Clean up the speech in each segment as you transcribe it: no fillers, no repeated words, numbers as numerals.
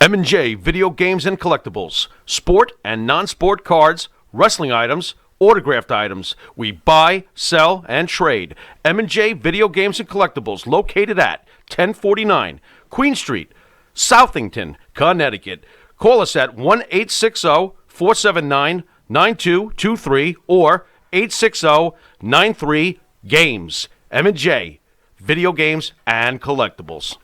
M&J Video Games and Collectibles. Sport and non-sport cards, wrestling items, autographed items. We buy, sell, and trade. M&J Video Games and Collectibles, located at 1049 Queen Street, Southington, Connecticut. Call us at 1-860-479-9223 or 860-93-GAMES. M&J Video Games and Collectibles.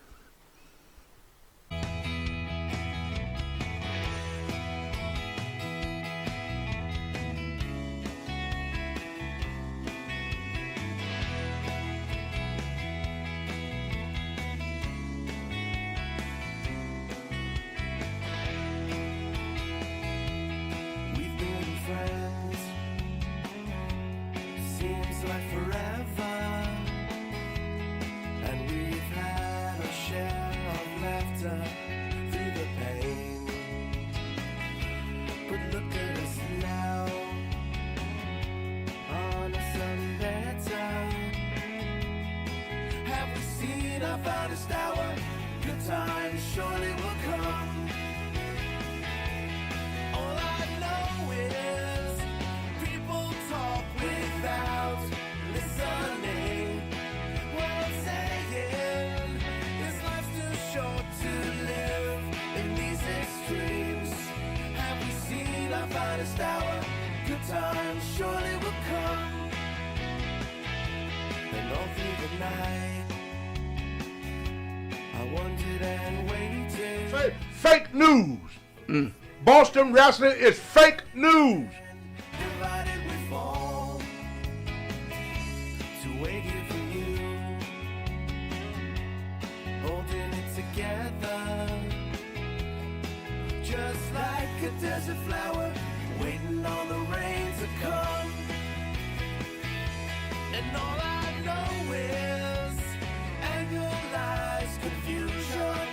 Fake news. Boston wrestling is fake news. Just like a desert flower, waiting on the rain to come. And all I know is annualized confusion.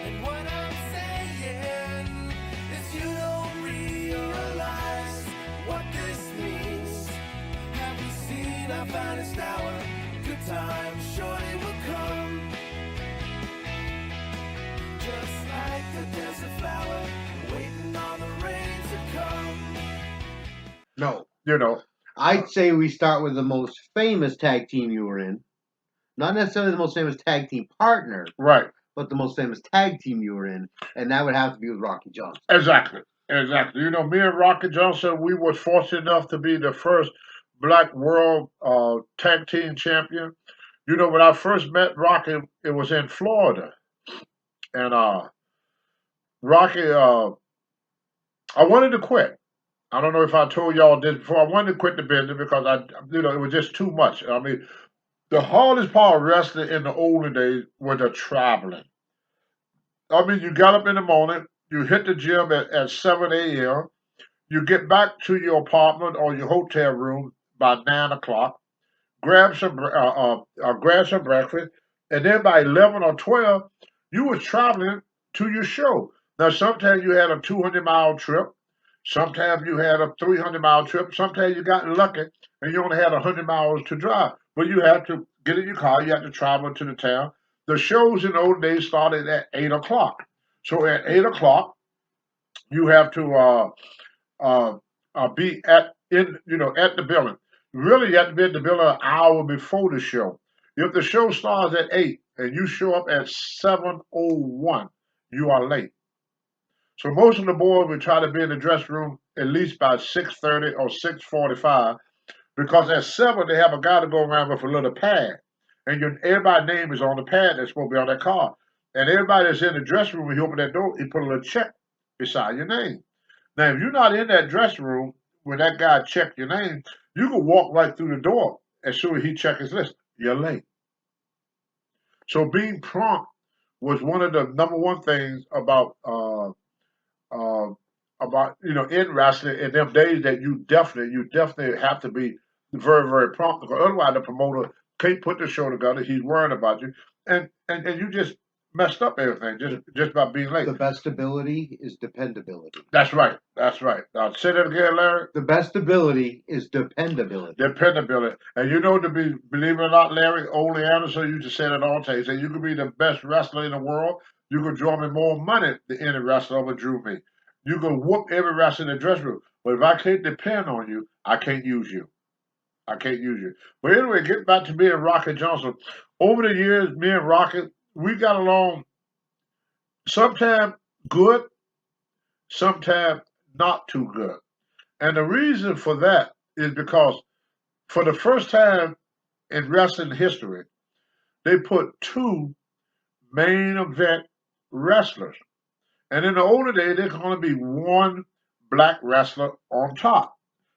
And what I'm saying is you don't realize what this means. Have we seen our finest hour? Good times surely will come. Just like a desert flower, waiting on the rain to come. No. You know, I'd say we start with the most famous tag team you were in. Not necessarily the most famous tag team partner, right. but the most famous tag team you were in, and that would have to be with Rocky Johnson. Exactly. You know, me and Rocky Johnson, we were fortunate enough to be the first black world tag team champion. You know, when I first met Rocky, it was in Florida. And Rocky, I wanted to quit. I don't know if I told y'all this before. I wanted to quit the business because it was just too much. I mean, the hardest part of wrestling in the olden days was the traveling. I mean, you got up in the morning, you hit the gym at 7 a.m., you get back to your apartment or your hotel room by 9 o'clock, grab some breakfast, and then by 11 or 12, you was traveling to your show. Now, sometimes you had a 200-mile trip. Sometimes you had a 300-mile trip. Sometimes you got lucky and you only had 100 miles to drive. But you had to get in your car. You had to travel to the town. The shows in the old days started at 8 o'clock. So at 8 o'clock, you have to be at the building. Really, you have to be at the building an hour before the show. If the show starts at 8 and you show up at 7:01, you are late. So most of the boys would try to be in the dressing room at least by 6:30 or 6:45, because at 7 they have a guy to go around with a little pad, and everybody's name is on the pad that's supposed to be on that card. And everybody that's in the dressing room, when you open that door, he put a little check beside your name. Now, if you're not in that dressing room when that guy checked your name, you can walk right through the door as soon as he checked his list. You're late. So being prompt was one of the number one things about in wrestling in them days, that you definitely have to be very, very prompt, because otherwise the promoter can't put the show together. He's worrying about you, and you just messed up everything just by being late. The best ability is dependability. That's right. That's right. Now say that again, Larry. The best ability is dependability. Dependability. And believe it or not, Larry, Ole Anderson used to say that all the time. He said, you could be the best wrestler in the world. You could draw me more money than any wrestler ever drew me. You could whoop every wrestler in the dressing room. But if I can't depend on you, I can't use you. I can't use you. But anyway, get back to me and Rocket Johnson. Over the years, me and Rocket, we got along sometimes good, sometimes not too good. And the reason for that is because for the first time in wrestling history, they put two main event wrestlers. And in the older days, there could only be one black wrestler on top.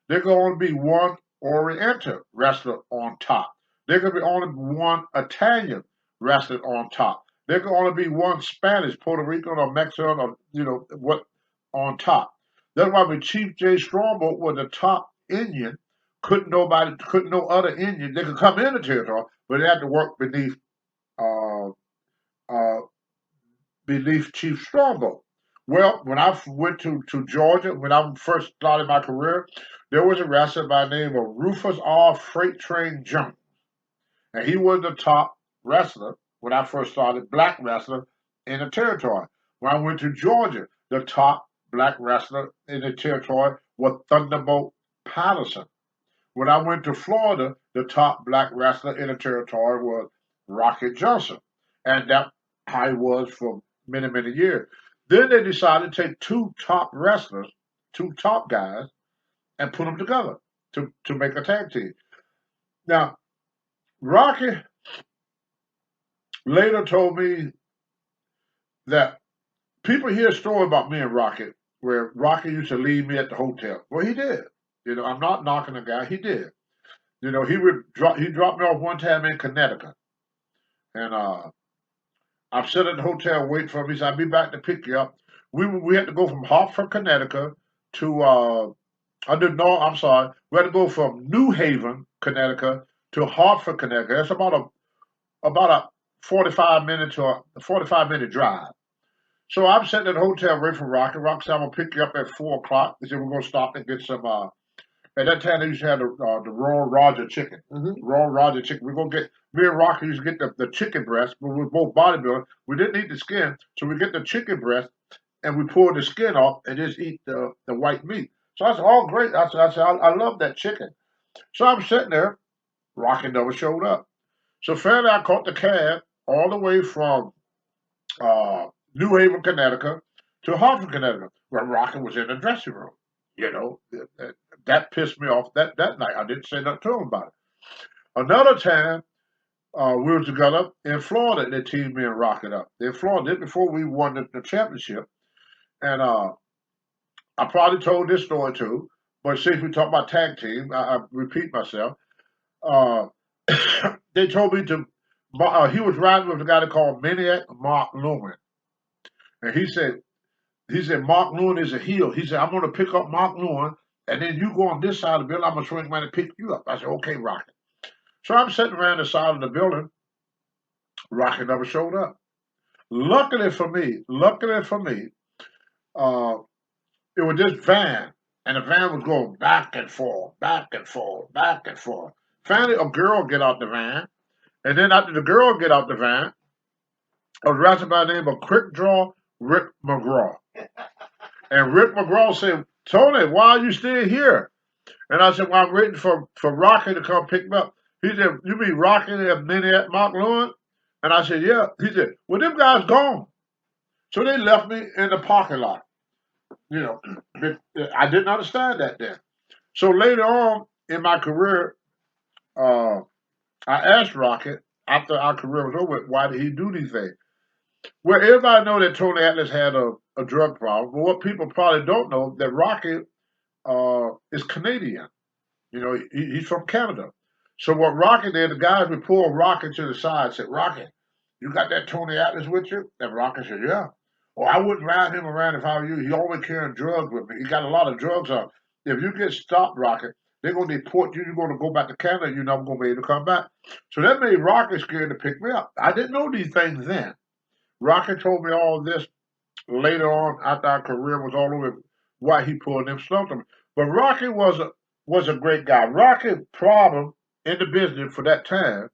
There could only be one Oriental wrestler on top. There could be only one Italian wrestler on top. There could only be one Spanish, Puerto Rican, or Mexican, or what on top. That's why when Chief J. Strongbow was the top Indian, couldn't no other Indian. They could come in the territory, but they had to work uh, uh, beneath Chief Strongbow. Well, when I went to Georgia, when I first started my career, there was a wrestler by the name of Rufus R. Freight Train Jones. And he was the top wrestler when I first started, black wrestler in the territory. When I went to Georgia, the top black wrestler in the territory was Thunderbolt Patterson. When I went to Florida, the top black wrestler in the territory was Rocket Johnson. And that I was for many, many years. Then they decided to take two top wrestlers, two top guys, and put them together to make a tag team. Now, Rocky later told me that people hear a story about me and Rocky where Rocky used to leave me at the hotel. Well, he did. I'm not knocking the guy. He did. He dropped me off one time in Connecticut, and I'm sitting at the hotel waiting for him. He said, "I'll be back to pick you up." We had to go from Hartford, Connecticut to I'm sorry. We had to go from New Haven, Connecticut to Hartford, Connecticut. That's about a 45-minute drive. So I'm sitting at the hotel waiting for Rocky. Rocky said, "I'm gonna pick you up at 4 o'clock." He said, "We're gonna stop and get some." At that time, they used to have the Royal Roger chicken. Mm-hmm. Royal Roger chicken. We're gonna get me and Rocky used to get the chicken breast, but we were both bodybuilders. We didn't eat the skin, so we get the chicken breast and we pull the skin off and just eat the white meat. So I said, "Oh, great!" I love that chicken. So I'm sitting there. Rocky never showed up. So finally, I caught the cab all the way from New Haven, Connecticut, to Hartford, Connecticut, where Rocky was in the dressing room. That pissed me off that night. I didn't say nothing to him about it. Another time, we were together in Florida. They teamed me and Rocky up. In Florida, before we won the championship. And I probably told this story too, but since we talk about tag team, I repeat myself. Uh, they told me to. He was riding with a guy called Maniac Mark Lewin, and he said Mark Lewin is a heel. He said, "I'm going to pick up Mark Lewin, and then you go on this side of the building. I'm going to swing around and pick you up." I said, "Okay, Rocky." So I'm sitting around the side of the building. Rocky never showed up. Luckily for me, uh, it was this van, and the van was going back and forth, back and forth, back and forth. Finally, a girl get out the van, and then after the girl get out the van, a wrestler by the name of Quick Draw Rick McGraw. And Rick McGraw said, "Tony, why are you still here?" And I said, "Well, I'm waiting for Rocky to come pick me up." He said, "You mean Rocky and Maniac Mark Lewin?" And I said, "Yeah." He said, "Well, them guys gone." So they left me in the parking lot. I didn't understand that then. So later on in my career, uh, I asked Rocky after our career was over, why did he do these things? Well, everybody know that Tony Atlas had a drug problem, but what people probably don't know that Rocky is Canadian. He's from Canada. So what Rocky did, the guys would pull Rocky to the side and said, "Rocky, you got that Tony Atlas with you?" And Rocky said, "Yeah." "Well, I wouldn't ride him around if I were you. He always carrying drugs with me. He got a lot of drugs on. If you get stopped, Rocky, they're going to deport you. You're going to go back to Canada. You're not going to be able to come back." So that made Rocky scared to pick me up. I didn't know these things then. Rocky told me all this later on after our career was all over, why he pulled them stunts on me. But Rocky was a great guy. Rocky problem in the business for that time.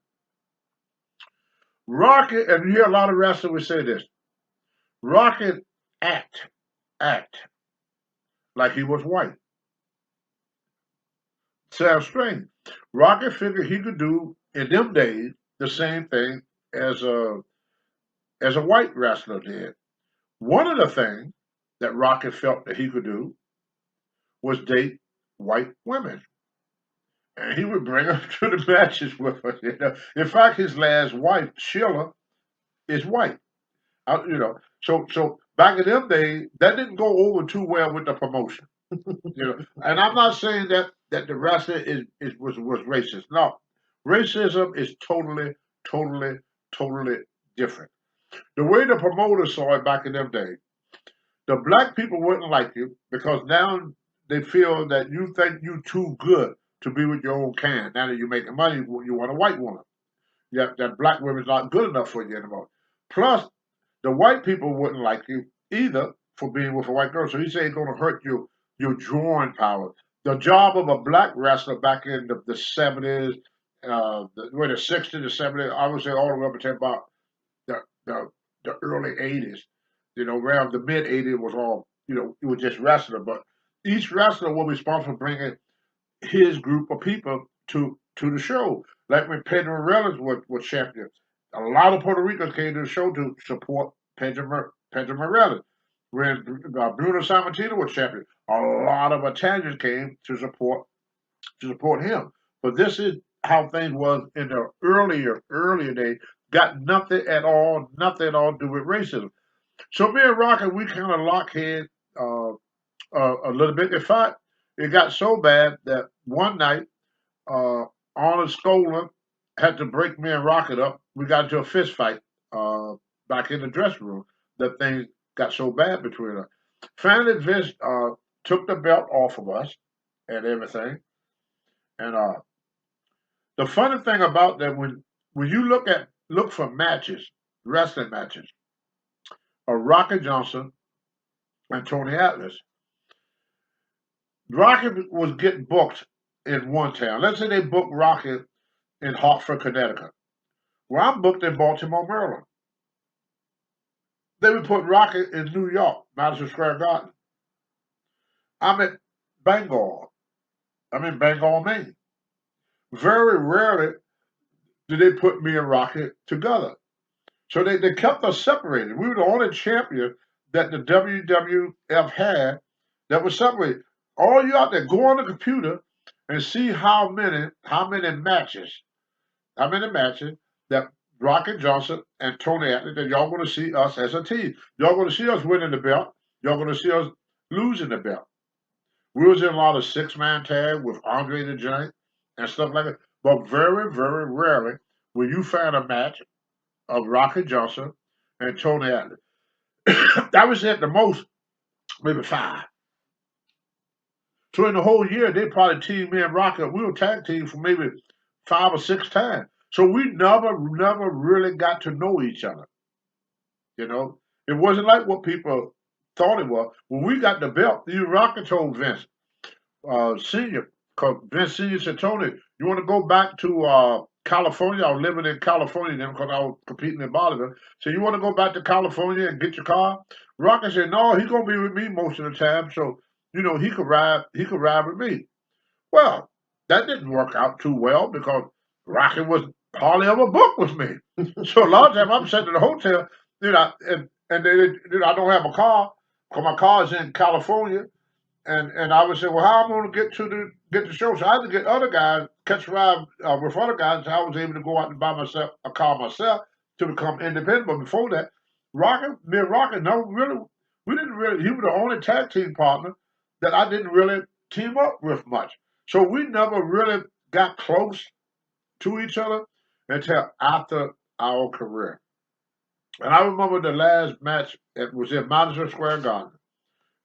Rocky, and you hear a lot of wrestlers would say this. Rocky act like he was white. Sounds strange. Rocky figured he could do in them days the same thing as a white wrestler did. One of the things that Rocky felt that he could do was date white women. And he would bring them to the matches with us. In fact, his last wife, Sheila, is white. So back in them days, that didn't go over too well with the promotion. And I'm not saying that the wrestler was racist. No, racism is totally, totally different. The way the promoters saw it back in them days, the black people wouldn't like you because now they feel that you think you too good to be with your own kind. Now that you're making money, you want a white woman. That black woman's not good enough for you anymore. Plus, the white people wouldn't like you either for being with a white girl. So he said it's going to hurt your drawing power. The job of a black wrestler back in the 70s, the 60s, the 70s, I would say all the way up until about the, the, the early 80s. Around the mid 80s was all, it was just wrestler. But each wrestler was responsible for bringing his group of people to the show. Like when Pedro Morales was champion, a lot of Puerto Ricans came to the show to support Pedro Morales. When Bruno Sammartino was champion, a lot of Italians came to support him. But this is how things was in the earlier days. Got nothing at all to do with racism. So me and Rocky, we kind of lock head a little bit. In fact, it got so bad that one night, Arnold Skolin had to break me and Rocket up. We got into a fist fight back in the dressing room. That things got so bad between us. Finally, Vince took the belt off of us and everything. And the funny thing about that, when you look for matches, wrestling matches, Rocky Johnson and Tony Atlas, Rocky was getting booked in one town. Let's say they booked Rocky in Hartford, Connecticut. Well, I'm booked in Baltimore, Maryland. They would put Rocky in New York, Madison Square Garden. I'm at Bangor. I'm in Bangor, Maine. Very rarely did they put me and Rocky together. So they kept us separated. We were the only champion that the WWF had that was separated. All you out there, go on the computer and see how many matches that Rocky Johnson and Tony Atlas, that y'all going to see us as a team. Y'all going to see us winning the belt. Y'all going to see us losing the belt. We was in a lot of six-man tag with Andre the Giant and stuff like that. But very, very rarely will you find a match of Rocky Johnson and Tony Atlas. That was at the most, maybe 5. So in the whole year, they probably teamed me and Rocky. We were tag team for maybe 5 or 6 times. So we never really got to know each other. It wasn't like what people thought it was. When we got the belt, Rocky told Vince Senior, because Vince Senior said, Tony, you want to go back to California? I was living in California then because I was competing in Bolivia. So you want to go back to California and get your car? Rocky said, no, he's gonna be with me most of the time, so he could ride with me. Well, that didn't work out too well because Rocky was hardly ever booked with me. So a lot of time I'm sitting in the hotel, and I don't have a car because my car is in California. And I would say, well, how am I going to get the show? So I had to get other guys, catch a ride with other guys. So I was able to go out and buy myself a car myself to become independent. But before that, me and Rocky, no, really, we didn't really. He was the only tag team partner that I didn't really team up with much. So we never really got close to each other until after our career. And I remember the last match. It was in Madison Square Garden.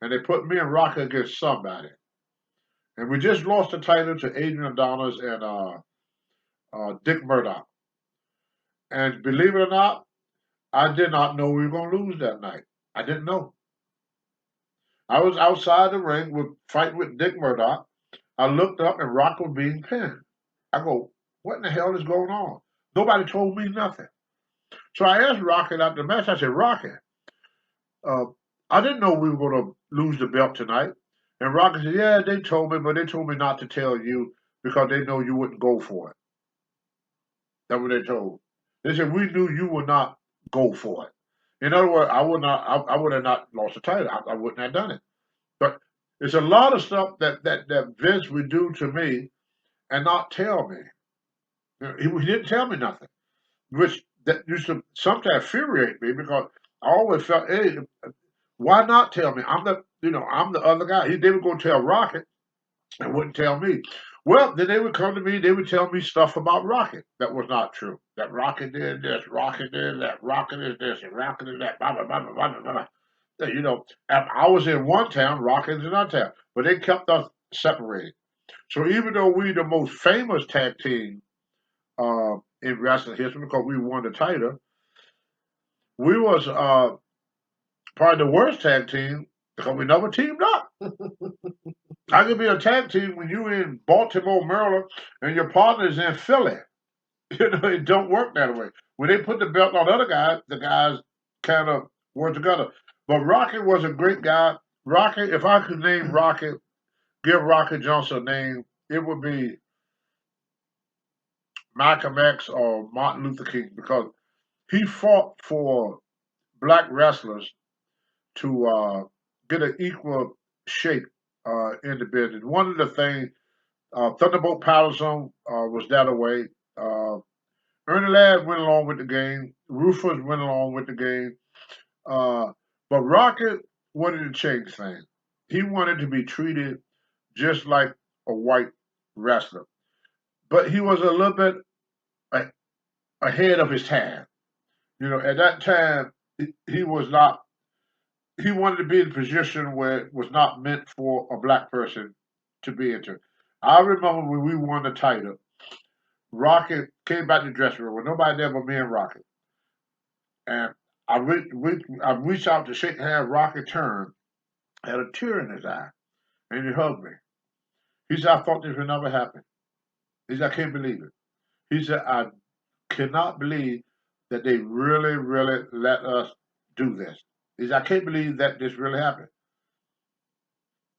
And they put me and Rocky against somebody. And we just lost the title to Adrian Adonis and Dick Murdoch. And believe it or not, I did not know we were going to lose that night. I didn't know. I was outside the ring fighting with Dick Murdoch. I looked up and Rock was being pinned. I go, what in the hell is going on? Nobody told me nothing. So I asked Rocket after the match, I said, Rocket, uh, I didn't know we were going to lose the belt tonight. And Rocket said, yeah, they told me, but they told me not to tell you because they know you wouldn't go for it. That's what they told. They said, we knew you would not go for it. In other words, I would have not lost the title. I wouldn't have done it. But it's a lot of stuff that Vince would do to me and not tell me. He didn't tell me nothing, which that used to sometimes infuriate me because I always felt, hey, why not tell me? I'm the other guy. They would go tell Rocket and wouldn't tell me. Well, then they would come to me. They would tell me stuff about Rocket that was not true. That Rocket did this, Rocket did that, Rocket is this, and Rocket is that. Blah blah blah blah blah blah. And I was in one town, Rocket is in another town, but they kept us separated. So even though we the most famous tag team in wrestling history because we won the title, we was probably the worst tag team because we never teamed up. How can be a tag team when you in Baltimore, Maryland, and your partner is in Philly? It don't work that way. When they put the belt on the other guys, the guys kind of work together. But Rocket was a great guy. Rocket, if I could name Rocket, give Rocket Johnson a name, it would be Malcolm X or Martin Luther King because he fought for black wrestlers to get an equal shake in the business. One of the things, Thunderbolt Patterson was that away. Ernie Ladd went along with the game. Rufus went along with the game. But Rocket wanted to change things. He wanted to be treated just like a white wrestler. But he was a little bit ahead of his time. At that time, he was not, he wanted to be in a position where it was not meant for a black person to be into. I remember when we won the title, Rocket came back to the dressing room with nobody there but me and Rocket. And I reached out to shake hands. Rocket turned, had a tear in his eye, and he hugged me. He said, I thought this would never happen. He said, I can't believe it. He said, I cannot believe that they really, really let us do this. He said, I can't believe that this really happened.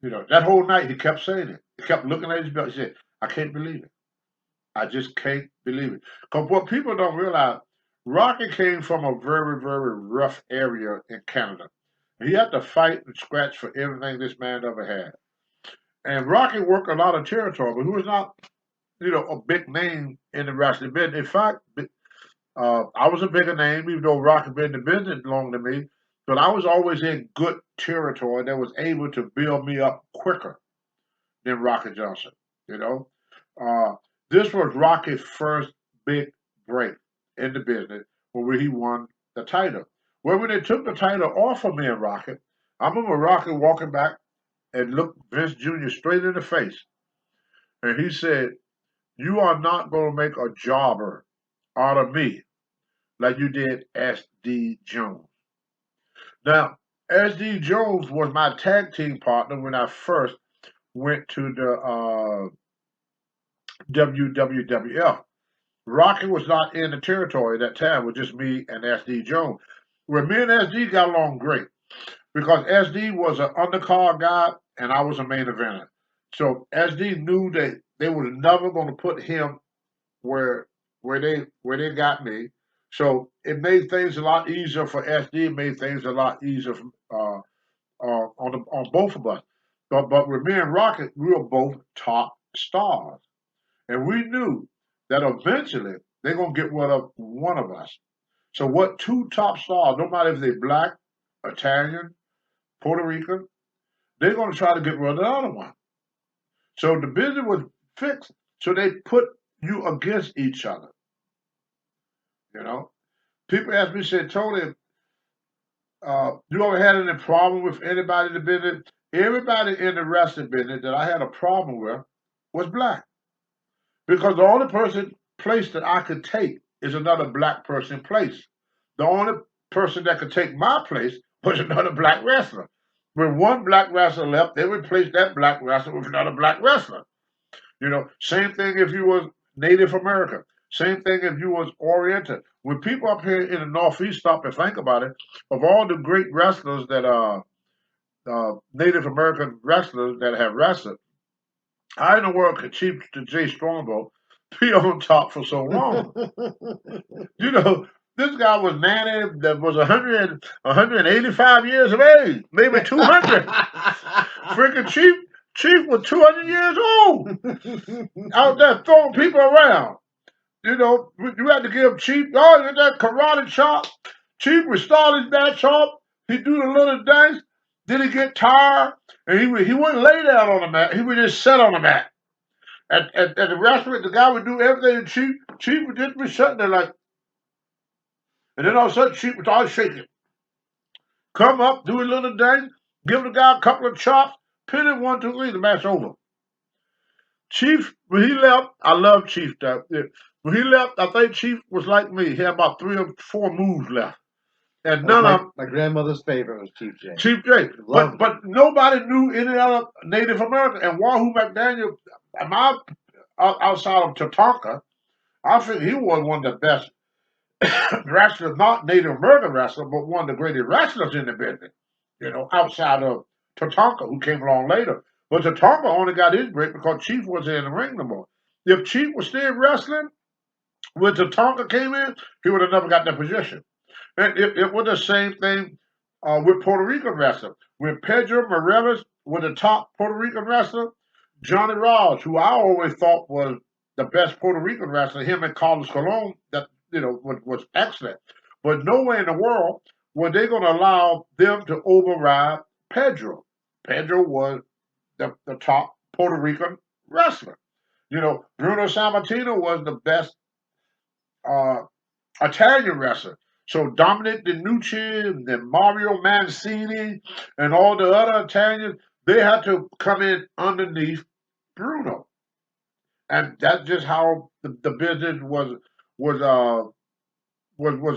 That whole night he kept saying it. He kept looking at his belt. He said, I can't believe it. I just can't believe it. Because what people don't realize, Rocky came from a very, very rough area in Canada. He had to fight and scratch for everything this man ever had. And Rocky worked a lot of territory, but he was not, a big name in the wrestling business. In fact, I was a bigger name, even though Rocky been in the business longer than me. But I was always in good territory that was able to build me up quicker than Rocky Johnson. You know, uh, this was Rocky's first big break in the business where he won the title. Well, when they took the title off of me and Rocky, I remember Rocky walking back and looked Vince Jr. straight in the face, and he said, "You are not going to make a jobber out of me like you did S.D. Jones." Now, S.D. Jones was my tag team partner when I first went to the WWF. Rocky was not in the territory at that time. It was just me and S.D. Jones. Where me and S.D. got along great because S.D. was an undercard guy and I was a main eventer. So S.D. knew that they were never going to put him where they got me. So it made things a lot easier for SD. It made things a lot easier on both of us. But with me and Rocket, we were both top stars, and we knew that eventually they're gonna get rid of one of us. So what two top stars, no matter if they're black, Italian, Puerto Rican, they're gonna try to get rid of the other one. So the business was fixed. So they put you against each other. You know, people ask me, say, Tony, you ever had any problem with anybody in the business? Everybody in the wrestling business that I had a problem with was black. Because the only person place that I could take is another black person place. The only person that could take my place was another black wrestler. When one black wrestler left, they replaced that black wrestler with another black wrestler. Same thing if you was Native American. Same thing if you was Oriental. When people up here in the Northeast stop and think about it, of all the great wrestlers that are Native American wrestlers that have wrestled, how in the world could Chief J Strongbow be on top for so long? You know, this guy was 90, that was 185 years of age, maybe 200. Freaking Chief was 200 years old, out there throwing people around. You had to give Chief, that karate chop. Chief would start his back chop. He'd do the little dance. Then he'd get tired, and he wouldn't lay down on the mat. He would just sit on the mat. At the restaurant, the guy would do everything, and Chief would just be sitting there like, and then all of a sudden, Chief would start shaking. Come up, do a little dance, give the guy a couple of chops, pin it 1, 2, 3, the match over. Chief, when he left, I love Chief. When he left, I think Chief was like me. He had about 3 or 4 moves left. And none of them. My grandmother's favorite was Chief J. Chief J. But nobody knew any other Native American. And Wahoo McDaniel, outside of Tatanka, I think he was one of the best wrestlers, not Native American wrestler, but one of the greatest wrestlers in the business. Outside of Tatanka, who came along later. But Tatanka only got his break because Chief wasn't in the ring no more. If Chief was still wrestling, when Tatanka came in, he would have never got that position. And it was the same thing with Puerto Rican wrestling. When Pedro Morales was the top Puerto Rican wrestler, Johnny Ross, who I always thought was the best Puerto Rican wrestler, him and Carlos Colon, that was excellent. But nowhere in the world were they going to allow them to override Pedro. Pedro was the top Puerto Rican wrestler. Bruno Sammartino was the best Italian wrestler. So Dominic DeNucci and then Mario Mancini and all the other Italians, they had to come in underneath Bruno. And that's just how the business was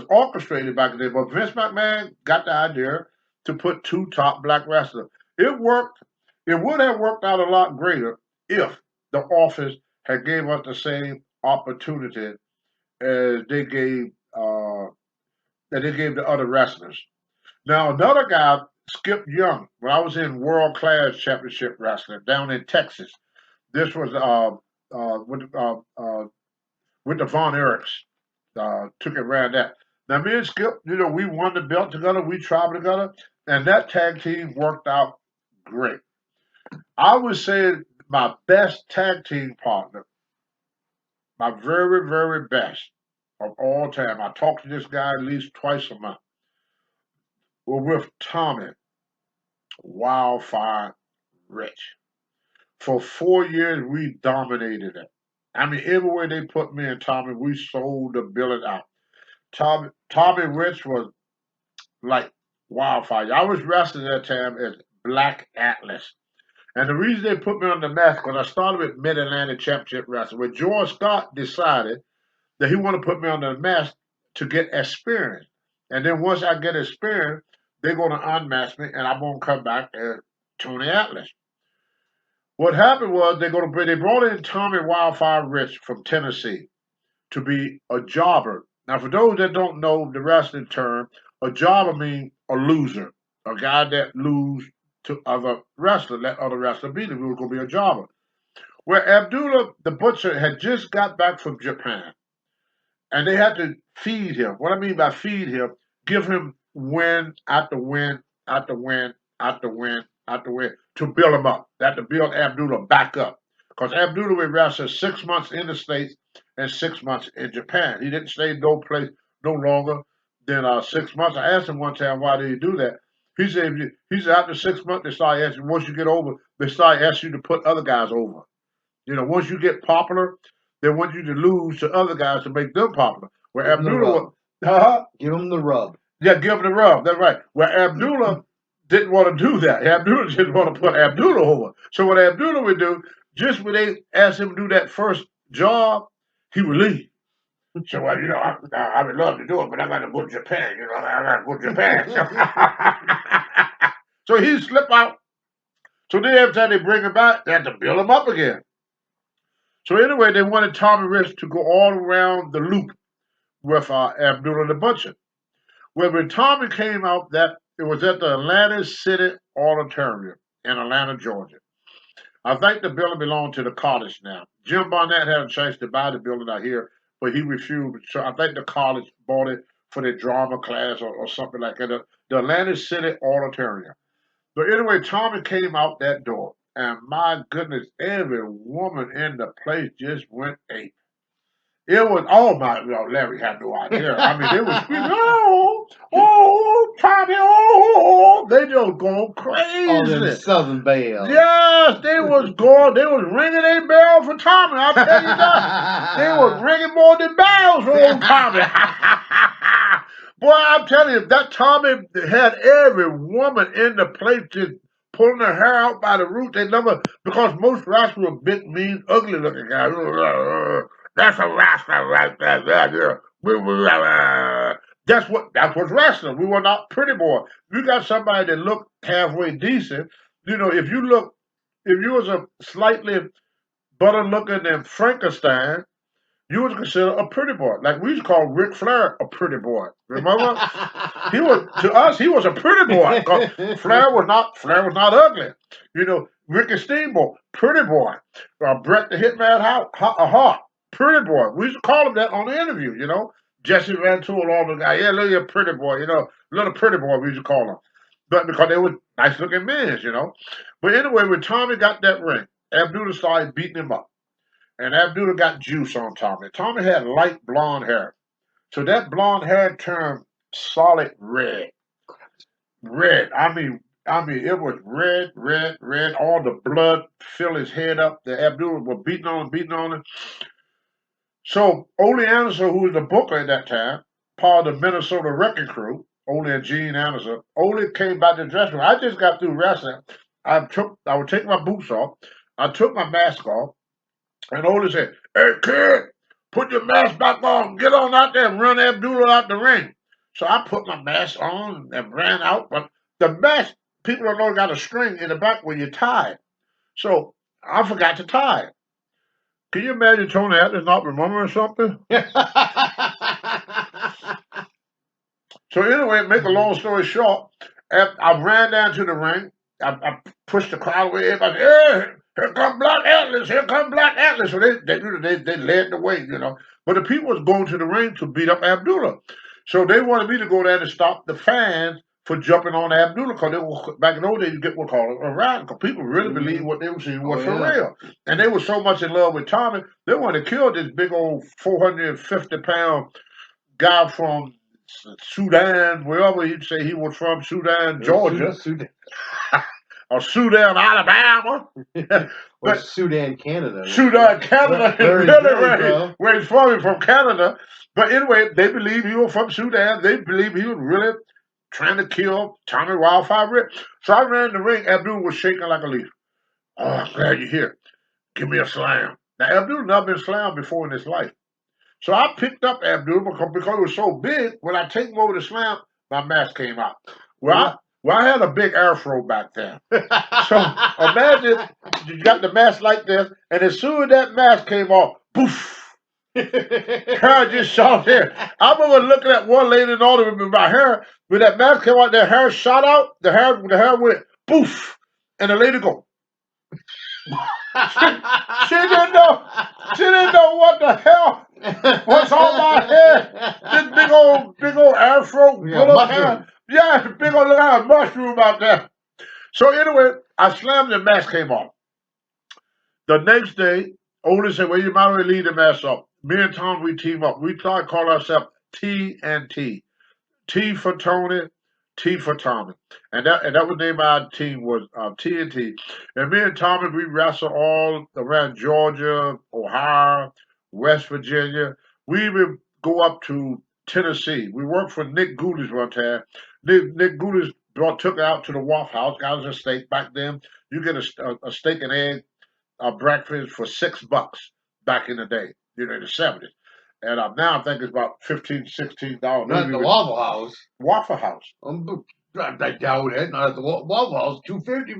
orchestrated back then. But Vince McMahon got the idea to put 2 top black wrestlers. It worked. It would have worked out a lot greater if the office had gave us the same opportunity as they gave the other wrestlers. Now another guy, Skip Young, when I was in World Class Championship Wrestling down in Texas. This was with the Von Erichs. Took it around that. Now me and Skip, we won the belt together, we traveled together, and that tag team worked out great. I would say my best tag team partner, my very, very best of all time. I talk to this guy at least twice a month. We're with Tommy Wildfire Rich. For 4 years, we dominated it. I mean, everywhere they put me and Tommy, we sold the billet out. Tommy Rich was like wildfire. I was wrestling at that time as Black Atlas. And the reason they put me on the map, because I started with Mid-Atlantic Championship Wrestling, when George Scott decided that he wanted to put me on the map to get experience. And then once I get experience, they're going to unmask me, and I'm going to come back as Tony Atlas. What happened was they brought in Tommy Wildfire Rich from Tennessee to be a jobber. Now, for those that don't know the wrestling term, a jobber means a loser, a guy that loses to other wrestlers, let other wrestlers beat him. He was going to be a jobber. Where Abdullah the Butcher had just got back from Japan, and they had to feed him. What I mean by feed him, give him win after win after win after win after win to build him up. They had to build Abdullah back up. Because Abdullah would wrestle 6 months in the States and 6 months in Japan. He didn't stay no place no longer than 6 months. I asked him one time, why did he do that? He said after 6 months, they start asking, once you get over, they start asking you to put other guys over. Once you get popular, they want you to lose to other guys to make them popular. Where Abdullah, give him the rub. Yeah, give him the rub. That's right. Where Abdullah didn't want to do that. Abdullah didn't want to put Abdullah over. So what Abdullah would do, just when they asked him to do that first job, he would leave. So, I would love to do it, but I got to go to Japan. I got to go to Japan. So he slip out. So then every time they bring him back, they have to build him up again. So anyway, they wanted Tommy Rich to go all around the loop with Abdullah the Butcher. Well, when Tommy came out, that it was at the Atlanta City Auditorium in Atlanta, Georgia. I think the building belonged to the college now. Jim Barnett had a chance to buy the building out here, but he refused. So I think the college bought it for their drama class or something like that. The Atlanta City Auditorium. But anyway, Tommy came out that door, and my goodness, every woman in the place just went ape. It was, oh my, Larry had no idea. I mean, they were screaming, Tommy, they just going All them crazy. Southern Belles. Yes, they was ringing their bell for Tommy. I'll tell you that. They was ringing more than bells for old Tommy. Boy, I'm telling you, that Tommy had every woman in the place just pulling their hair out by the root. They never, because most rascals were big, mean, ugly looking guys. That's a rascal right there. That's what's wrestling. We were not pretty boy. You got somebody that looked halfway decent. If you was a slightly better looking than Frankenstein, you was considered a pretty boy. Like we used to call Ric Flair a pretty boy. Remember? He was a pretty boy. 'Cause Flair was not ugly. Ricky Steamboat, pretty boy. Bret the Hitman Hart, pretty boy. We used to call him that on the interview. Jesse Van Tool, all the guys. Yeah, look at pretty boy. Little pretty boy. We used to call him, but because they were nice looking men. But anyway, when Tommy got that ring, Abdullah started beating him up. And Abdullah got juice on Tommy. Tommy had light blonde hair. So that blonde hair turned solid red. Red. It was red, red, red. All the blood filled his head up. The Abdullah was beating on him. So Ole Anderson, who was the booker at that time, part of the Minnesota Wrecking Crew, Ole and Gene Anderson, Ole came back to the dressing room. I just got through wrestling. I would take my boots off. I took my mask off. And Ole said, "Hey, kid, put your mask back on. Get on out there and run Abdullah out the ring." So I put my mask on and ran out. But the mask, people don't know, got a string in the back where you tie it. So I forgot to tie it. Can you imagine Tony Atlas not remembering something? So anyway, make a long story short, I ran down to the ring. I pushed the crowd away. Everybody, hey, here come Black Atlas. Here come Black Atlas. So they led the way. But the people was going to the ring to beat up Abdullah. So they wanted me to go there to stop the fans for jumping on Abdullah, because back in those days you get what called a riot, because people really believed what they were seeing was for real. And they were so much in love with Tommy, they wanted to kill this big old 450-pound guy from Sudan, wherever he'd say he was from, Sudan, Georgia, or Sudan, Alabama, or Sudan, Canada. Sudan, Canada, where he's from Canada. But anyway, they believe he was from Sudan. They believe he was really trying to kill Tommy Wildfire Rich. So I ran in the ring. Abdul was shaking like a leaf. "Oh, I'm glad you're here. Give me a slam." Now, Abdul never been slammed before in his life. So I picked up Abdul because it was so big. When I take him over to slam, my mask came out. Well, I had a big afro back then. So imagine you got the mask like this, and as soon as that mask came off, poof, hair just shot there. I remember looking at one lady in order with my hair. When that mask came out, their hair shot out. The hair went poof, and the lady go. She didn't know. She didn't know what the hell was on my head. This big old afro, hair. Yeah, big old little mushroom out there. So anyway, I slammed the mask came off. The next day, Ole said, "Well, you might as well leave the mask off." Me and Tom, we team up. We try to call ourselves T and T. T for Tony, T for Tommy. And that was the name of our team was TNT. And me and Tommy, we wrestled all around Georgia, Ohio, West Virginia. We even go up to Tennessee. We worked for Nick Gouldies one time. Nick Gouldies took out to the Waffle House, got us a steak. Back then, you get a steak and egg breakfast for $6 back in the day, in the 70s. and now I think it's about $15, $16. Not at maybe the with Waffle House. Waffle House. I doubt it. Not at the Waffle House. $2.50